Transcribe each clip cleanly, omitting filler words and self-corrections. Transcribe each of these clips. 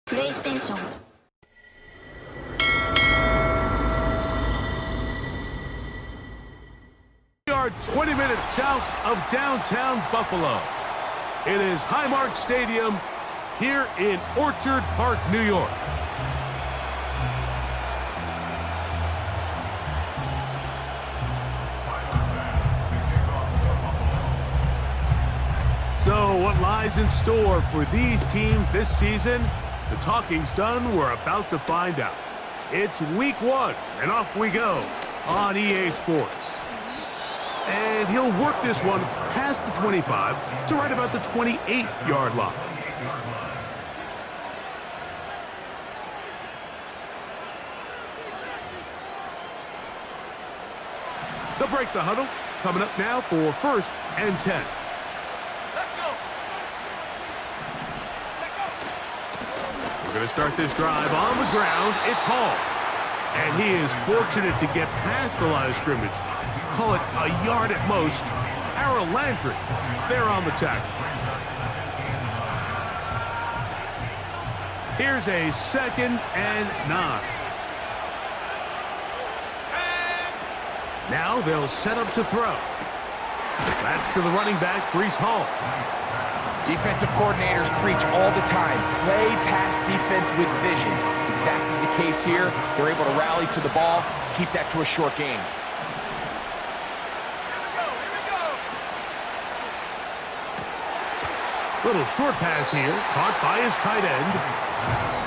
PlayStation. We are 20 minutes south of downtown Buffalo. It is Highmark Stadium here in Orchard Park, New York. So what lies in store for these teams this season? The talking's done. We're about to find out. It's week 1, and off we go on EA Sports. And he'll work this one past the 25 to right about the 28-yard line. They'll break the huddle. Coming up now for 1st and 10. We're going to start this drive on the ground. It's Hall. And he is fortunate to get past the line of scrimmage. Call it a yard at most. Ara Landry there on the tackle. Here's a 2nd and 9. Now they'll set up to throw. That's to the running back, Breece Hall. Defensive coordinators preach all the time, play pass defense with vision. It's exactly the case here. They're able to rally to the ball, keep that to a short game. Little short pass here, caught by his tight end.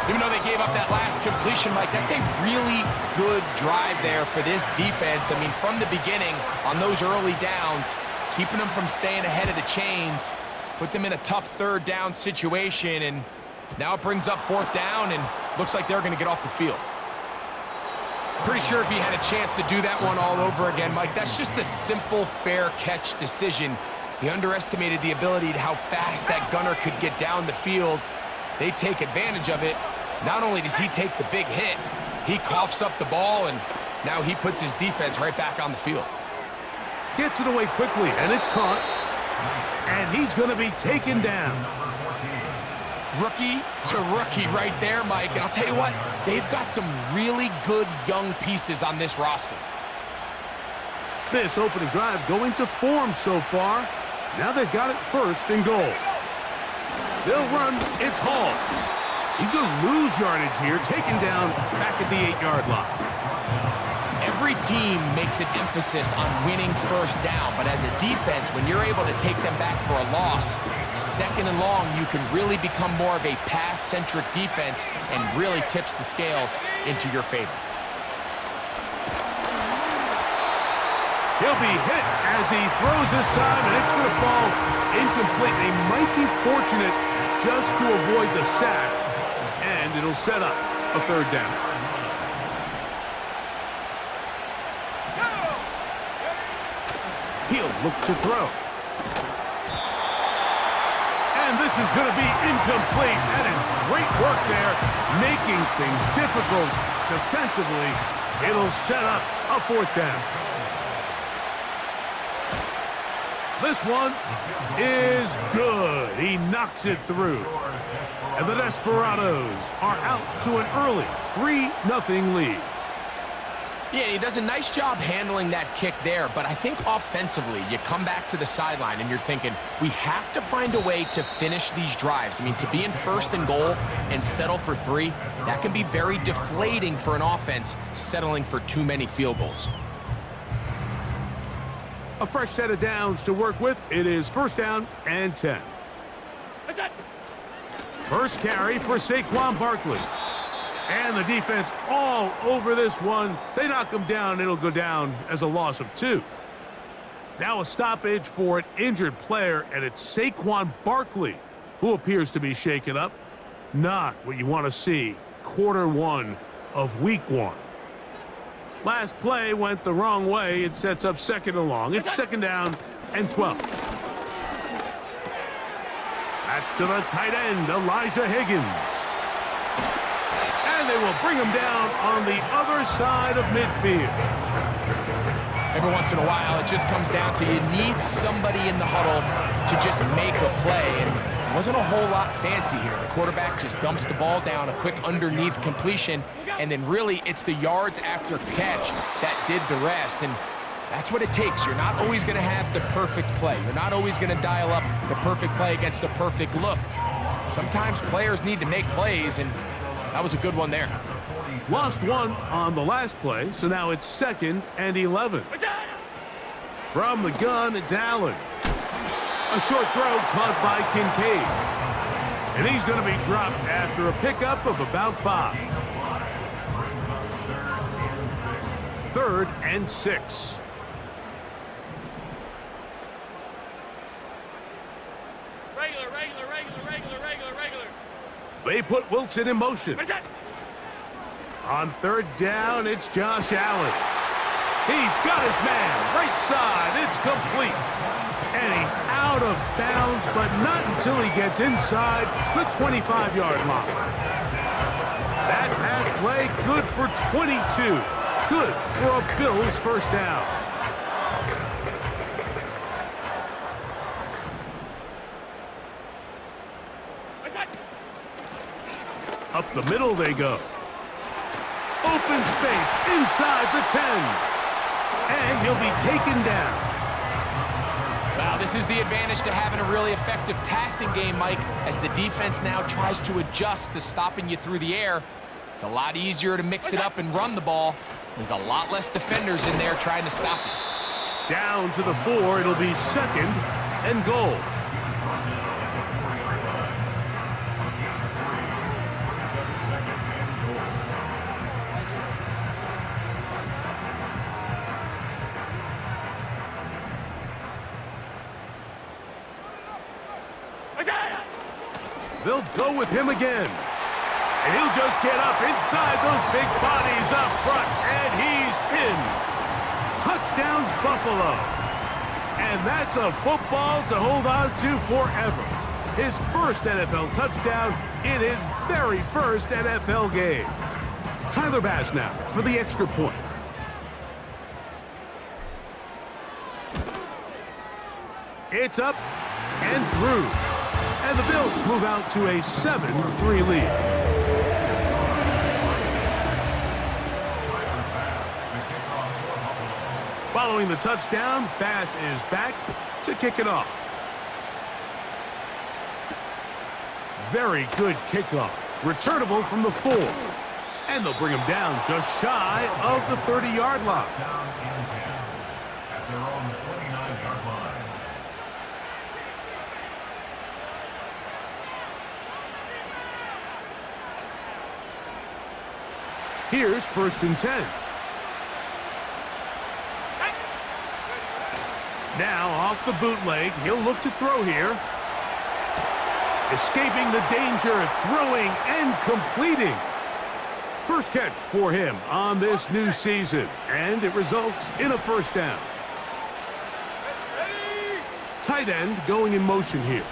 Even though they gave up that last completion, Mike, that's a really good drive there for this defense. I mean, from the beginning, on those early downs, keeping them from staying ahead of the chains, put them in a tough 3rd down situation, and now it brings up 4th down, and looks like they're going to get off the field. Pretty sure if he had a chance to do that one all over again, Mike, that's just a simple, fair catch decision. He underestimated the ability to how fast that gunner could get down the field. They take advantage of it. Not only does he take the big hit, he coughs up the ball, and now he puts his defense right back on the field. Gets it away quickly, and it's caught. And he's going to be taken down. Rookie to rookie right there, Mike. And I'll tell you what, they've got some really good young pieces on this roster. This opening drive going to form so far. Now they've got it 1st and goal. They'll run. It's Hall. He's going to lose yardage here, taken down back at the 8-yard line. Every team makes an emphasis on winning 1st down, but as a defense, when you're able to take them back for a loss, 2nd and long, you can really become more of a pass-centric defense and really tips the scales into your favor. He'll be hit as he throws this time, and it's going to fall incomplete. They might be fortunate just to avoid the sack, and it'll set up a 3rd down. He'll look to throw. And this is going to be incomplete. That is great work there, making things difficult defensively. It'll set up a 4th down. This one is good. He knocks it through. And the Desperatos are out to an early 3-0 lead. Yeah, he does a nice job handling that kick there, but I think offensively, you come back to the sideline and you're thinking, we have to find a way to finish these drives. I mean, to be in 1st and goal and settle for 3, that can be very deflating for an offense settling for too many field goals. A fresh set of downs to work with. It is 1st down and 10. First carry for Saquon Barkley. And the defense all over this one. They knock him down. It'll go down as a loss of 2. Now a stoppage for an injured player, and it's Saquon Barkley who appears to be shaken up. Not what you want to see quarter 1 of week 1. Last play went the wrong way. It sets up 2nd and long. It's 2nd down and 12. That's to the tight end, Elijah Higgins. And they will bring him down on the other side of midfield. Every once in a while, it just comes down to you need somebody in the huddle to just make a play. And Wasn't a whole lot fancy here. The quarterback just dumps the ball down, a quick underneath completion, and then really it's the yards after catch that did the rest. And that's what it takes. You're not always going to have the perfect play. You're not always going to dial up the perfect play against the perfect look. Sometimes players need to make plays, and that was a good one there. Lost one on the last play, so now it's 2nd and 11. From the gun, it's Allen. A short throw caught by Kincaid. And he's going to be dropped after a pickup of about 5. 3rd and 6. Regular. They put Wilson in motion. On 3rd down, it's Josh Allen. He's got his man. Right side. It's complete. And he's out of bounds, but not until he gets inside the 25-yard line. That pass play good for 22. Good for a Bills first down. Up the middle they go. Open space inside the 10. And he'll be taken down. Wow, this is the advantage to having a really effective passing game, Mike, as the defense now tries to adjust to stopping you through the air. It's a lot easier to mix it up and run the ball. There's a lot less defenders in there trying to stop it. Down to the 4, it'll be 2nd and goal. They'll go with him again. And he'll just get up inside those big bodies up front. And he's in. Touchdown, Buffalo. And that's a football to hold on to forever. His first NFL touchdown in his very first NFL game. Tyler Bass now for the extra point. It's up and through. And the Bills move out to a 7-3 lead. Following the touchdown, Bass is back to kick it off. Very good kickoff. Returnable from the 4. And they'll bring him down just shy of the 30-yard line. Here's 1st and 10. Now off the bootleg, he'll look to throw here. Escaping the danger, throwing and completing. First catch for him on this new season, and it results in a first down. Tight end going in motion here.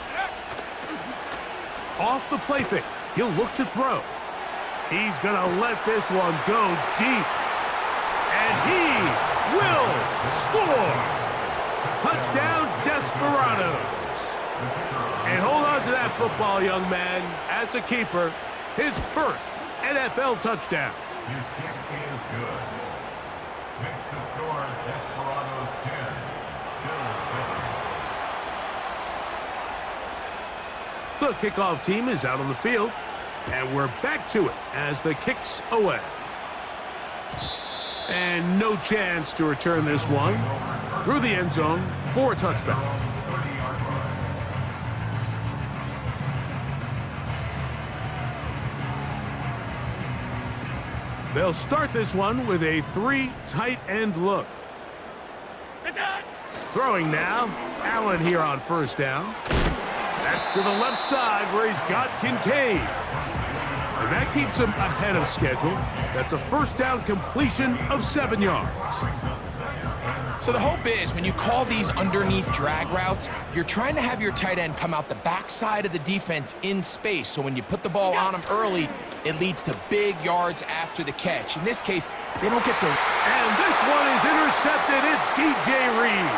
Off the play fake, he'll look to throw. He's going to let this one go deep. And he will score. Touchdown, Desperatos. And hold on to that football, young man. That's a keeper. His first NFL touchdown. His kick is good. Makes the score Desperatos 10, Bills 7. The kickoff team is out on the field. And we're back to it as the kick's away. And no chance to return this one through the end zone for a touchback. They'll start this one with a 3 tight end look. Throwing now, Allen here on first down. That's to the left side where he's got Kincaid. And that keeps him ahead of schedule. That's a first down completion of 7 yards. So the hope is when you call these underneath drag routes, you're trying to have your tight end come out the backside of the defense in space. So when you put the ball on him early, it leads to big yards after the catch. In this case, they don't get the... And this one is intercepted. It's DJ Reed.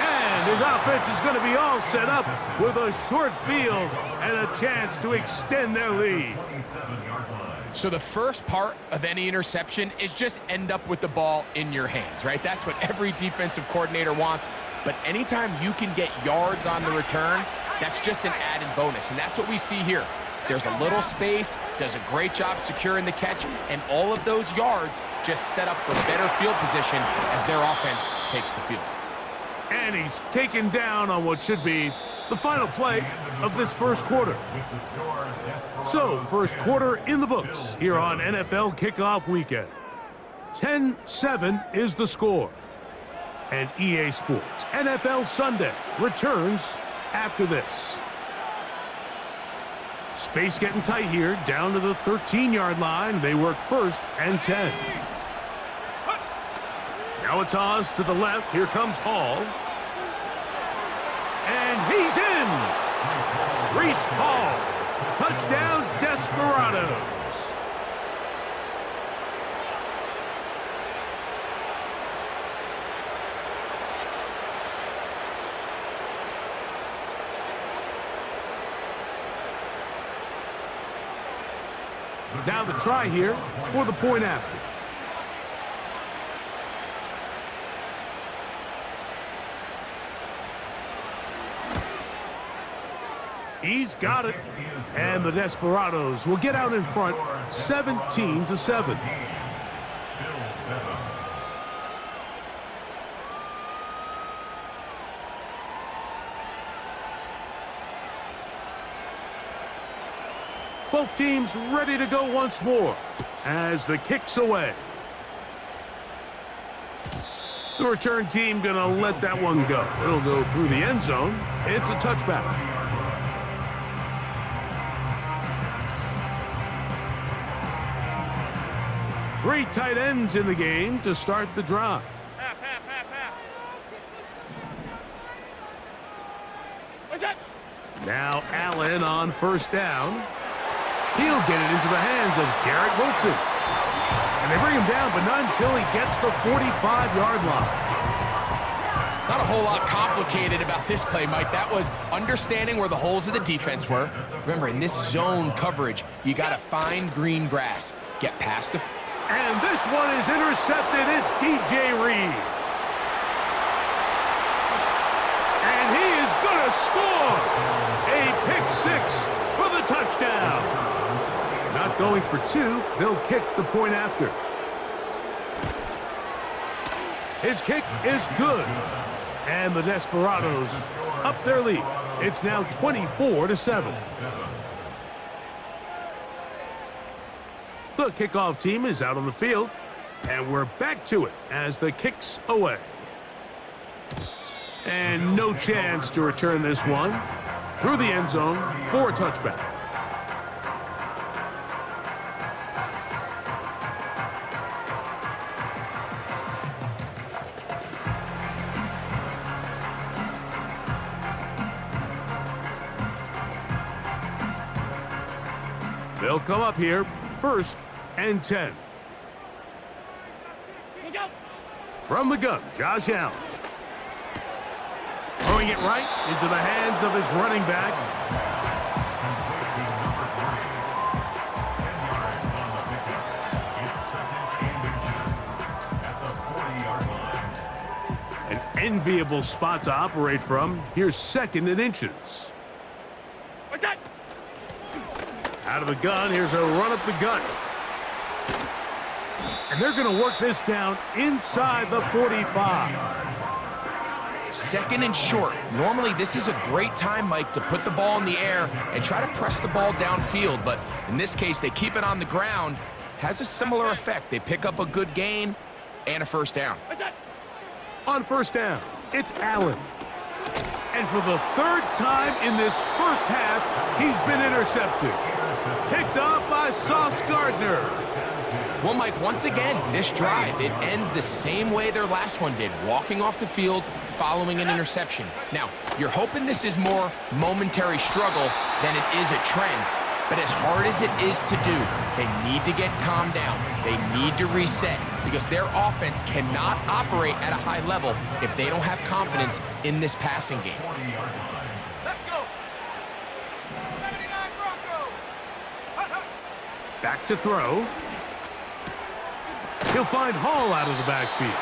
And His offense is going to be all set up with a short field and a chance to extend their lead. So the first part of any interception is just end up with the ball in your hands, right? That's what every defensive coordinator wants. But anytime you can get yards on the return, that's just an added bonus. And that's what we see here. There's a little space, does a great job securing the catch, and all of those yards just set up for better field position as their offense takes the field. And he's taken down on what should be the final play of this first quarter. So, first quarter in the books here on NFL Kickoff Weekend. 10-7 is the score. And EA Sports NFL Sunday returns after this. Space getting tight here, down to the 13-yard line. They work first and 10. Now a toss to the left. Here comes Hall. And he's in! Reese Hall. Touchdown, Desperatos. Now the try here for the point after. He's got it. And the Desperados will get out in front 17-7. Both teams ready to go once more as the kick's away. The return team gonna let that one go. It'll go through the end zone. It's a touchback. Three tight ends in the game to start the drive. What's that? Now Allen on first down. He'll get it into the hands of Garrett Wilson. And they bring him down, but not until he gets the 45-yard line. Not a whole lot complicated about this play, Mike. That was understanding where the holes of the defense were. Remember, in this zone coverage, you got to find green grass. Get past the... And this one is intercepted. It's DJ Reed. And he is going to score. A pick six for the touchdown. Not going for two. They'll kick the point after. His kick is good. And the Desperados up their lead. It's now 24-7. The kickoff team is out on the field, and we're back to it as the kick's away. And no chance to return this one through the end zone for a touchback. They'll come up here. First and 10. From the gun, Josh Allen. Throwing it right into the hands of his running back. An enviable spot to operate from. Here's second and inches. What's that? Out of the gun, here's a run up the gut. And they're going to work this down inside the 45. Second and short. Normally, this is a great time, Mike, to put the ball in the air and try to press the ball downfield. But in this case, they keep it on the ground. Has a similar effect. They pick up a good gain and a first down. On first down, it's Allen. And for the third time in this first half, he's been intercepted. Picked off by Sauce Gardner. Well, Mike, once again, this drive, it ends the same way their last one did, walking off the field following an interception. Now, you're hoping this is more momentary struggle than it is a trend, but as hard as it is to do, they need to get calmed down. They need to reset. because their offense cannot operate at a high level if they don't have confidence in this passing game. Let's go. 79 Bronco. Back to throw. He'll find Hall out of the backfield.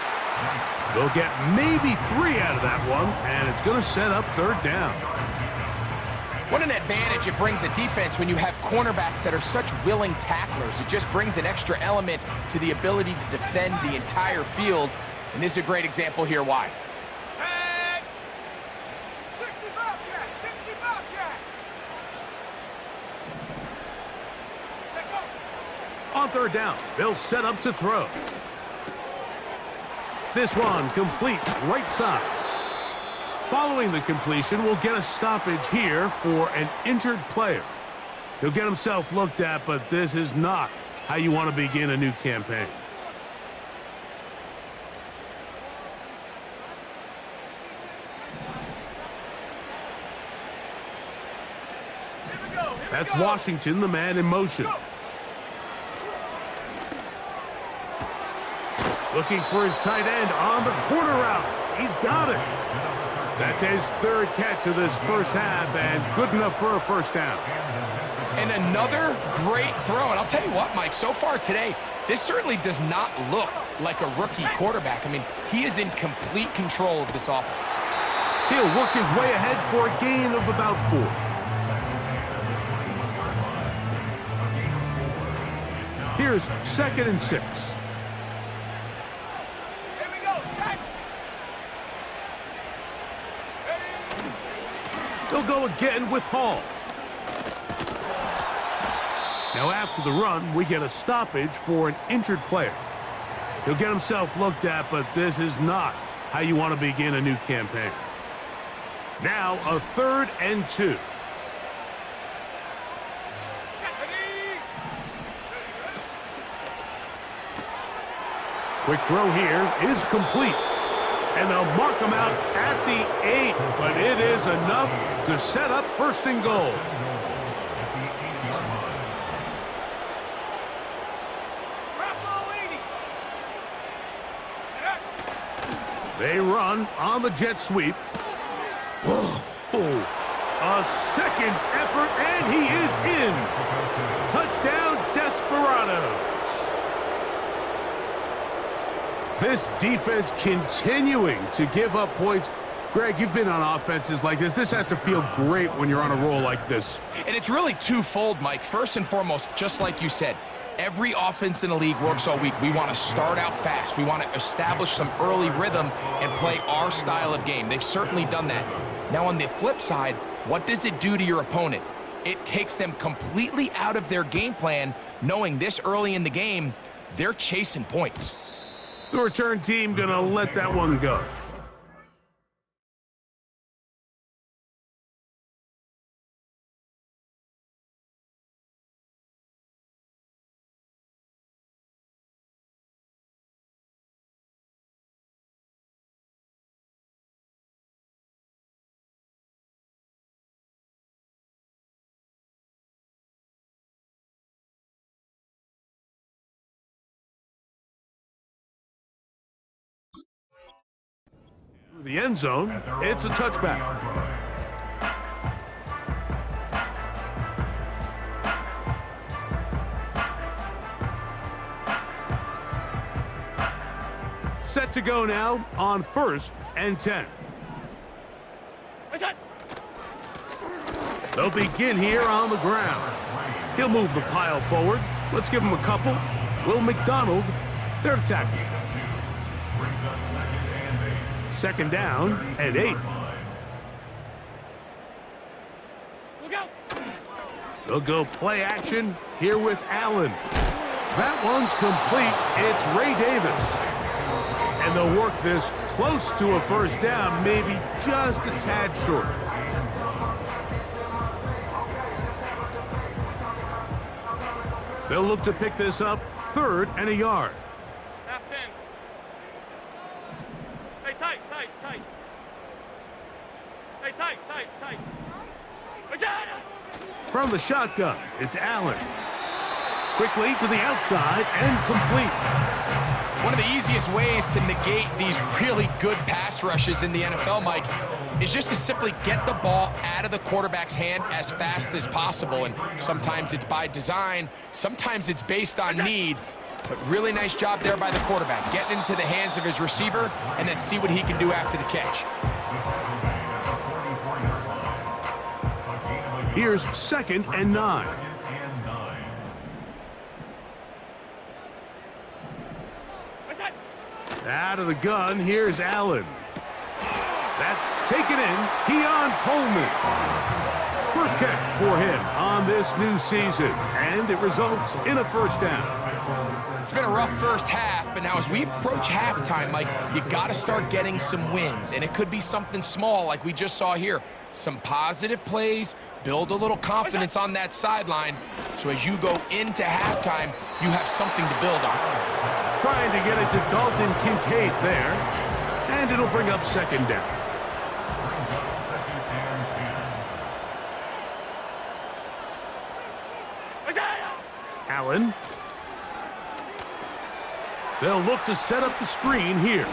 They'll get maybe 3 out of that one, and it's going to set up third down. What an advantage it brings a defense when you have cornerbacks that are such willing tacklers. It just brings an extra element to the ability to defend the entire field, and this is a great example here why. Tag. 60 Bobcat. 60 Bobcat. Check go. On third down, they'll set up to throw. This one complete right side. Following the completion, we'll get a stoppage here for an injured player. He'll get himself looked at, but this is not how you want to begin a new campaign. That's Washington, the man in motion. Looking for his tight end on the corner route. He's got it. That's his third catch of this first half, and good enough for a first down. And another great throw. And I'll tell you what, Mike, so far today, this certainly does not look like a rookie quarterback. I mean, he is in complete control of this offense. He'll work his way ahead for a gain of about 4. Here's 2nd and 6. They'll go again with Hall. Now after the run, we get a stoppage for an injured player. He'll get himself looked at, but this is not how you want to begin a new campaign. Now a 3rd and 2. Quick throw here is complete. And they'll mark him out at the 8, but it is enough to set up 1st and goal. They run on the jet sweep. Oh, a second effort, and he is in. Touchdown, Desperatos. This defense continuing to give up points. Greg, you've been on offenses like this. This has to feel great when you're on a roll like this. And it's really twofold, Mike. First and foremost, just like you said, every offense in the league works all week. We want to start out fast. We want to establish some early rhythm and play our style of game. They've certainly done that. Now, on the flip side, what does it do to your opponent? It takes them completely out of their game plan, knowing this early in the game, they're chasing points. The return team gonna let that one go. The end zone, it's a touchback. Set to go now on 1st and 10. They'll begin here on the ground. He'll move the pile forward. Let's give him a couple. Will McDonald, they're attacking. 2nd down and 8. They'll go play action here with Allen. That one's complete. It's Ray Davis. And they'll work this close to a first down, maybe just a tad short. They'll look to pick this up 3rd and a yard. Half 10. Hey, tight. Hey, tight. From the shotgun, it's Allen. Quickly to the outside and complete. One of the easiest ways to negate these really good pass rushes in the NFL, Mike, is just to simply get the ball out of the quarterback's hand as fast as possible. And sometimes it's by design, sometimes it's based on need. But really nice job there by the quarterback, getting into the hands of his receiver and then see what he can do after the catch. Here's 2nd and 9. Out of the gun, here's Allen. That's taken in. Keon Coleman. First catch for him on this new season, and it results in a first down. It's been a rough first half, but now as we approach halftime, Mike, you got to start getting some wins, and it could be something small like we just saw here. Some positive plays, build a little confidence on that sideline, so as you go into halftime, you have something to build on. Trying to get it to Dalton Kincaid there, and it'll bring up 2nd down. Allen. They'll look to set up the screen here.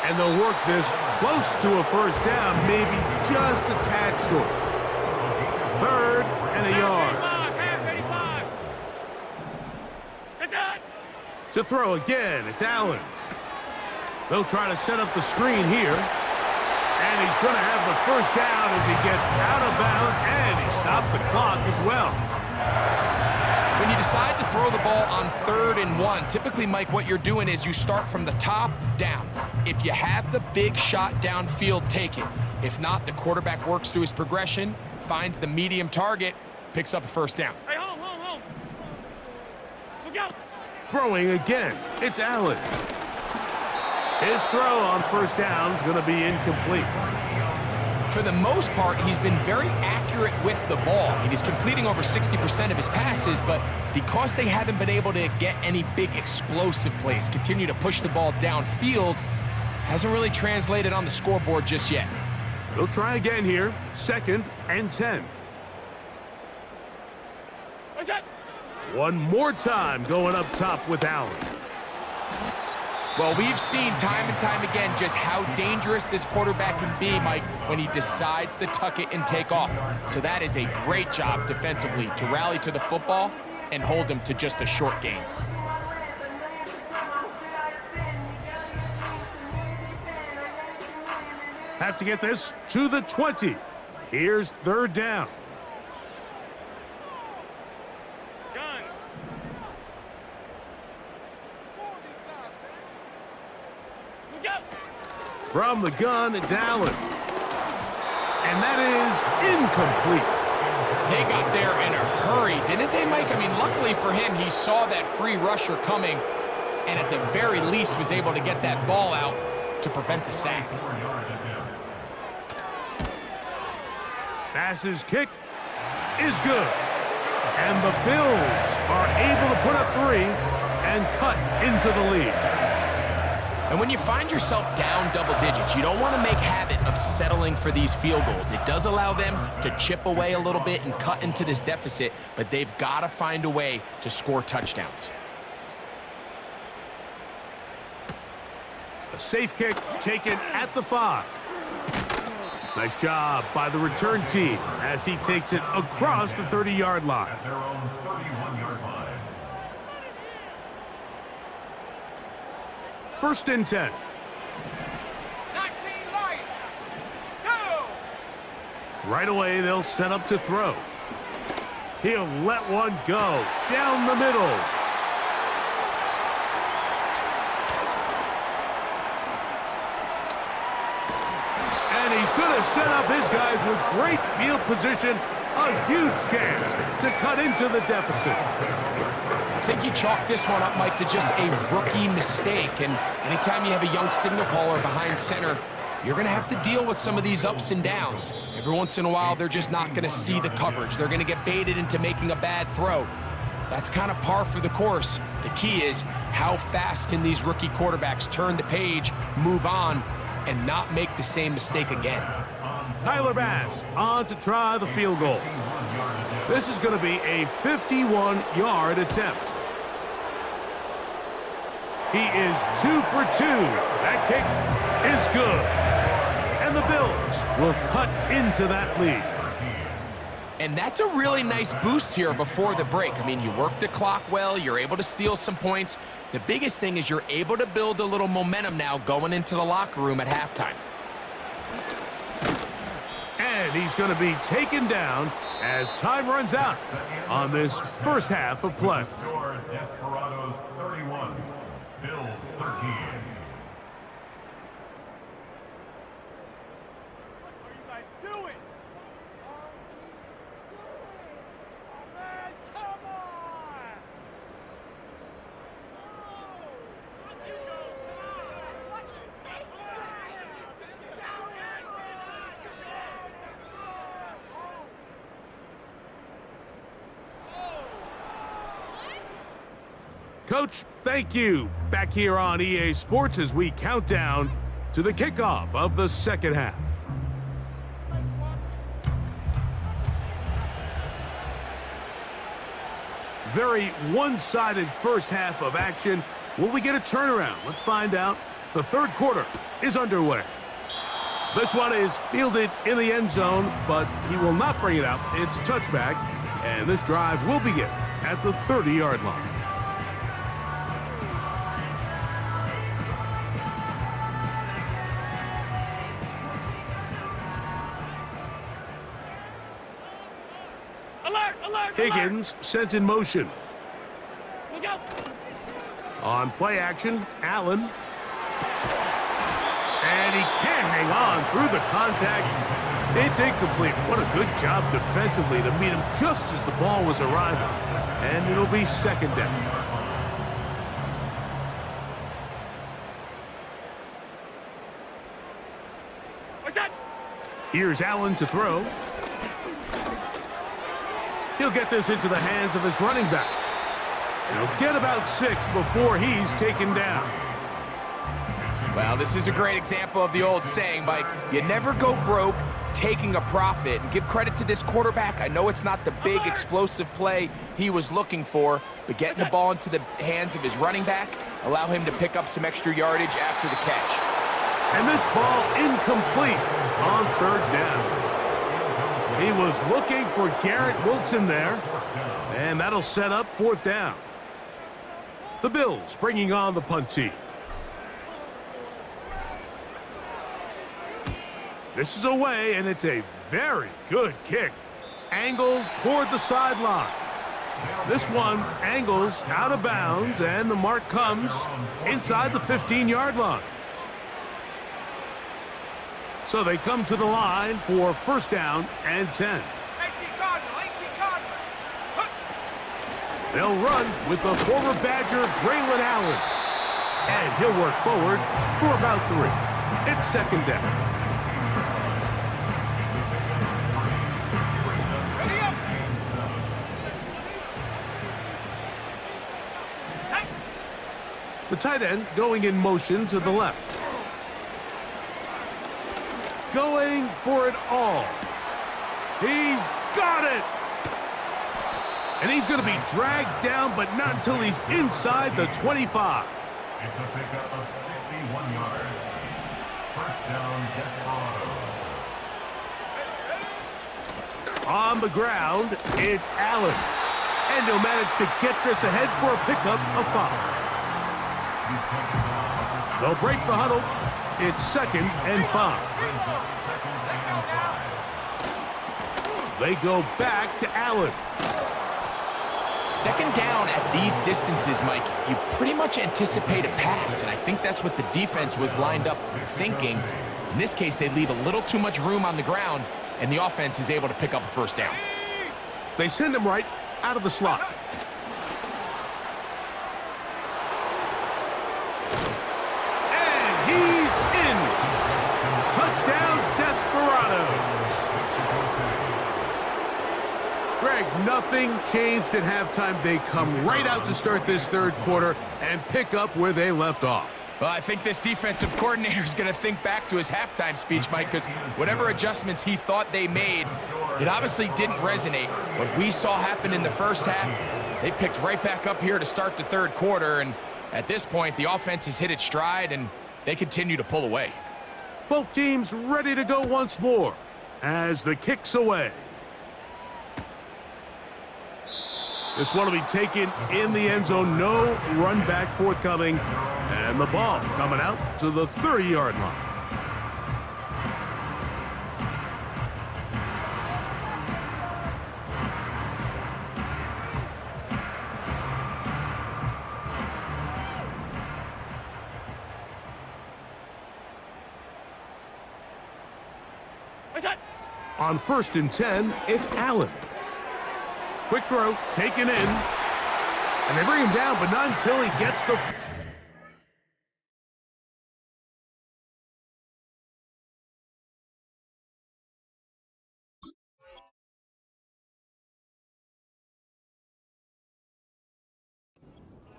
And they'll work this close to a first down, maybe just a tad short. 3rd and a yard. To throw again, it's Allen. They'll try to set up the screen here. And he's going to have the first down as he gets out of bounds, and he stopped the clock as well. When you decide to throw the ball on 3rd and 1, typically, Mike, what you're doing is you start from the top down. If you have the big shot downfield, take it. If not, the quarterback works through his progression, finds the medium target, picks up a first down. Hey, home. Look out. Throwing again, it's Allen. His throw on first down is going to be incomplete. For the most part, he's been very accurate with the ball. I mean, he's completing over 60% of his passes, but because they haven't been able to get any big explosive plays, continue to push the ball downfield, hasn't really translated on the scoreboard just yet. They'll try again here, 2nd and 10. What's that? One more time going up top with Allen. Well, we've seen time and time again just how dangerous this quarterback can be, Mike, when he decides to tuck it and take off. So that is a great job defensively to rally to the football and hold him to just a short gain. Have to get this to the 20. Here's 3rd down. From the gun, it's Allen. And that is incomplete. They got there in a hurry, didn't they, Mike? I mean, luckily for him, he saw that free rusher coming and at the very least was able to get that ball out to prevent the sack. Pass's kick is good. And the Bills are able to put up 3 and cut into the lead. And when you find yourself down double digits, you don't want to make habit of settling for these field goals. It does allow them to chip away a little bit and cut into this deficit, but they've got to find a way to score touchdowns. A safe kick taken at the 5. Nice job by the return team as he takes it across the 30-yard line. At their own 31-yard line. 1st and 10. 19 Lions. Go. Right away, they'll set up to throw. He'll let one go down the middle. And he's going to set up his guys with great field position. A huge chance to cut into the deficit. I think you chalk this one up, Mike, to just a rookie mistake. And anytime you have a young signal caller behind center, you're going to have to deal with some of these ups and downs. Every once in a while, they're just not going to see the coverage. They're going to get baited into making a bad throw. That's kind of par for the course. The key is how fast can these rookie quarterbacks turn the page, move on, and not make the same mistake again. Tyler Bass on to try the field goal. This is going to be a 51-yard attempt. He is 2 for 2. That kick is good. And the Bills will cut into that lead. And that's a really nice boost here before the break. I mean, you work the clock well, you're able to steal some points. The biggest thing is you're able to build a little momentum now going into the locker room at halftime. And he's going to be taken down as time runs out on this first half of play. Score Desperatos 31, Bills 13. Coach, thank you. Back here on EA Sports as we count down to the kickoff of the second half. Very one-sided first half of action. Will we get a turnaround? Let's find out. The third quarter is underway. This one is fielded in the end zone, but he will not bring it out. It's a touchback, and this drive will begin at the 30-yard line. Higgins sent in motion. Look out! On play action, Allen. And he can't hang on through the contact. It's incomplete. What a good job defensively to meet him just as the ball was arriving. And it'll be second down. What's that? Here's Allen to throw. He'll get this into the hands of his running back. He'll get about 6 before he's taken down. Well, this is a great example of the old saying, Mike, you never go broke taking a profit. And give credit to this quarterback. I know it's not the big explosive play he was looking for, but getting the ball into the hands of his running back allow him to pick up some extra yardage after the catch. And this ball incomplete on third down. He was looking for Garrett Wilson there, and that'll set up fourth down. The Bills bringing on the punt team. This is away, and it's a very good kick. Angled toward the sideline. This one angles out of bounds, and the mark comes inside the 15-yard line. So they come to the line for first down and 10. 18 Cardinal, 18 Cardinal. They'll run with the former Badger, Braylon Allen. And he'll work forward for about 3. It's second down. Ready up. The tight end going in motion to the left. Going for it all. He's got it. And he's going to be dragged down, but not until he's inside the 25. It's a pickup of 61 yards. First down, Desperatos. On the ground, it's Allen. And he'll manage to get this ahead for a pickup of 5. They'll break the huddle. It's second and 5. They go back to Allen. Second down at these distances, Mike, you pretty much anticipate a pass, and I think that's what the defense was lined up thinking. In this case, they leave a little too much room on the ground, and the offense is able to pick up a first down. They send him right out of the slot. And he's in. Touchdown, Desperatos. Greg, nothing changed at halftime. They come right out to start this third quarter and pick up where they left off. Well, I think this defensive coordinator is going to think back to his halftime speech, Mike, because whatever adjustments he thought they made It obviously didn't resonate. What we saw happen in the first half, they picked right back up here to start the third quarter, and at this point, the offense has hit its stride, and they continue to pull away. Both teams ready to go once more as the kick's away. This one will be taken in the end zone. No run back forthcoming. And the ball coming out to the 30-yard line. On 1st and 10, it's Allen. Quick throw, taken in. And they bring him down, but not until he gets the...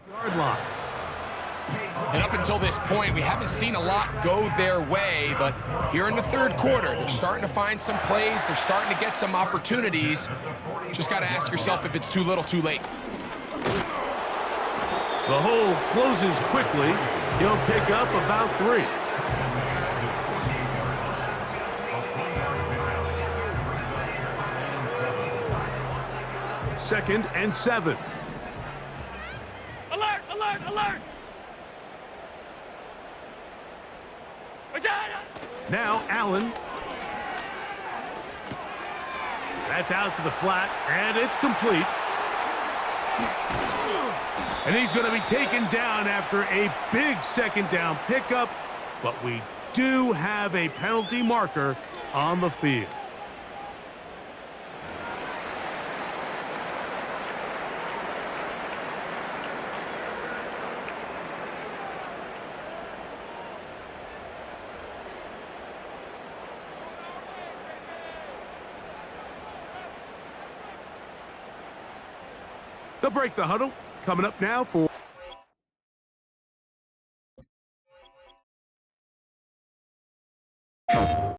yard line. And up until this point, we haven't seen a lot go their way, but here in the third quarter, they're starting to find some plays. They're starting to get some opportunities. Just got to ask yourself if it's too little, too late. The hole closes quickly. He'll pick up about 3. Second and 7. Alert! Alert! Alert! Now Allen. That's out to the flat, and it's complete. And he's going to be taken down after a big second down pickup, but we do have a penalty marker on the field. They'll break the huddle. Coming up now for